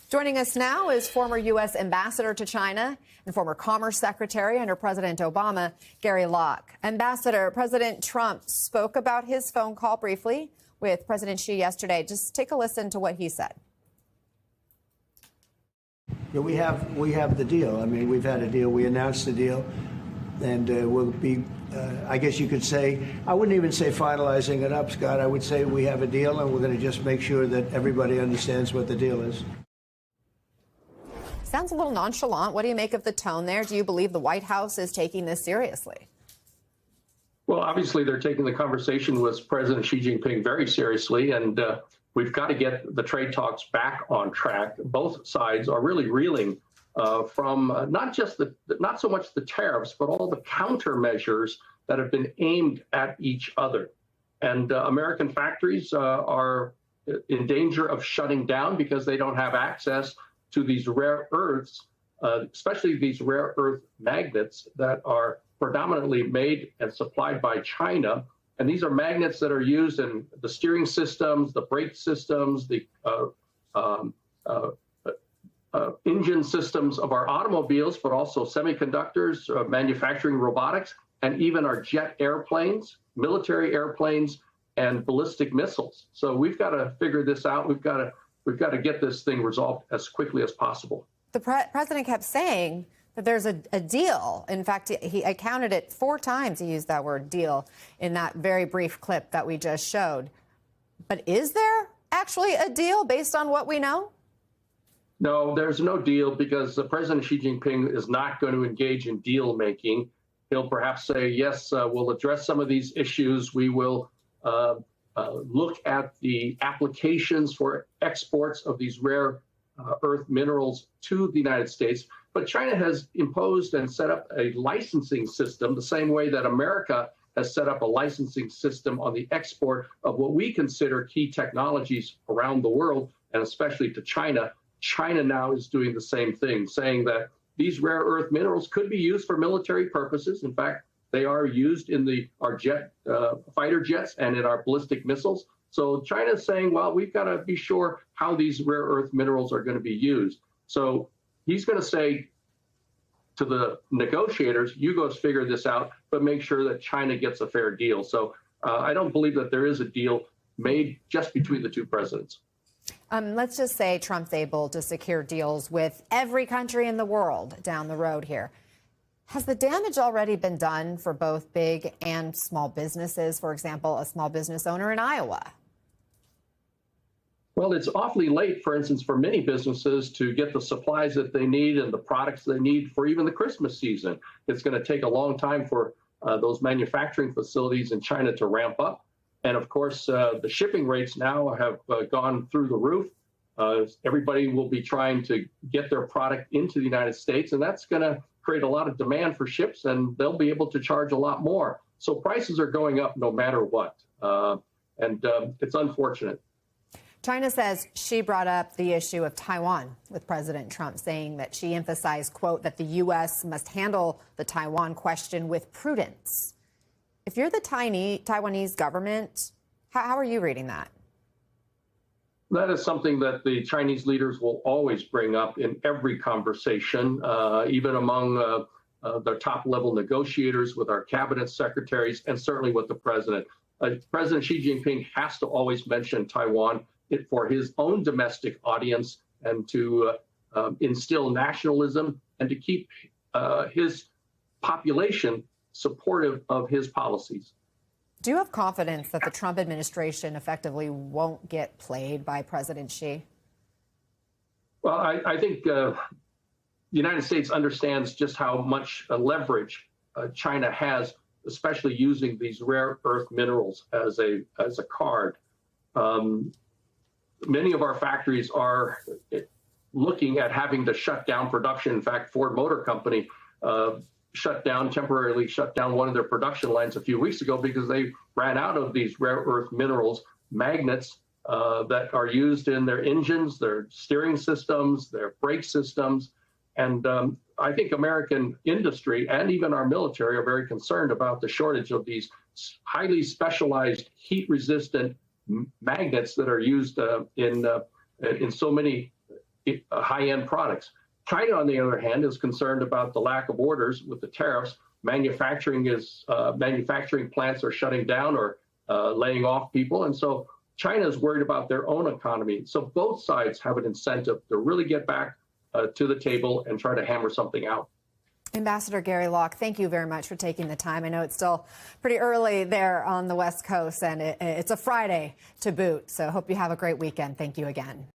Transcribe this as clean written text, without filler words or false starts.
Joining us now is former U.S. Ambassador to China and former Commerce Secretary under President Obama, Gary Locke. Ambassador, President Trump spoke about his phone call briefly with President Xi yesterday. Just take a listen to what he said. Yeah, we have the deal. I mean, we've had a deal. We announced the deal, and we'll be, I guess you could say, I wouldn't even say finalizing it up, Scott. I would say we have a deal, and we're going to just make sure that everybody understands what the deal is. Sounds a little nonchalant. What do you make of the tone there? Do you believe the White House is taking this seriously? Well, obviously, they're taking the conversation with President Xi Jinping very seriously, and we've got to get the trade talks back on track. Both sides are really reeling from not so much the tariffs, but all the countermeasures that have been aimed at each other. And American factories are in danger of shutting down because they don't have access to these rare earths, especially these rare earth magnets that are predominantly made and supplied by China. And these are magnets that are used in the steering systems, the brake systems, the engine systems of our automobiles, but also semiconductors, manufacturing robotics, and even our jet airplanes, military airplanes, and ballistic missiles. So we've got to figure this out. We've got to get this thing resolved as quickly as possible. The president kept saying that there's a deal. In fact, I counted it 4 times. He used that word deal in that very brief clip that we just showed. But is there actually a deal based on what we know? No, there's no deal because President Xi Jinping is not going to engage in deal making. He'll perhaps say, yes, we'll address some of these issues. We will look at the applications for exports of these rare earth minerals to the United States. But China has imposed and set up a licensing system the same way that America has set up a licensing system on the export of what we consider key technologies around the world, and especially to China. China now is doing the same thing, saying that these rare earth minerals could be used for military purposes. In fact, they are used in our fighter jets and in our ballistic missiles. So China is saying, well, we've got to be sure how these rare earth minerals are going to be used. So he's going to say to the negotiators, you go figure this out, but make sure that China gets a fair deal. So I don't believe that there is a deal made just between the two presidents. Let's just say Trump's able to secure deals with every country in the world down the road here. Has the damage already been done for both big and small businesses? For example, a small business owner in Iowa. Well, it's awfully late, for instance, for many businesses to get the supplies that they need and the products they need for even the Christmas season. It's going to take a long time for those manufacturing facilities in China to ramp up. And of course, the shipping rates now have gone through the roof. Everybody will be trying to get their product into the United States, and that's going to create a lot of demand for ships, and they'll be able to charge a lot more. So prices are going up no matter what. And it's unfortunate. China says she brought up the issue of Taiwan with President Trump, saying that she emphasized, quote, that the U.S. must handle the Taiwan question with prudence. If you're the Taiwanese government, how are you reading that? That is something that the Chinese leaders will always bring up in every conversation, even among the top-level negotiators with our cabinet secretaries and certainly with the president. President Xi Jinping has to always mention Taiwan for his own domestic audience and to instill nationalism and to keep his population supportive of his policies. Do you have confidence that the Trump administration effectively won't get played by President Xi? Well, I think the United States understands just how much leverage China has, especially using these rare earth minerals as a card. Many of our factories are looking at having to shut down production. In fact, Ford Motor Company temporarily shut down one of their production lines a few weeks ago because they ran out of these rare earth minerals, magnets that are used in their engines, their steering systems, their brake systems. And I think American industry and even our military are very concerned about the shortage of these highly specialized heat-resistant magnets that are used in so many high-end products. China, on the other hand, is concerned about the lack of orders with the tariffs. Manufacturing plants are shutting down or laying off people. And so China is worried about their own economy. So both sides have an incentive to really get back to the table and try to hammer something out. Ambassador Gary Locke, thank you very much for taking the time. I know it's still pretty early there on the West Coast, and it's a Friday to boot. So hope you have a great weekend. Thank you again.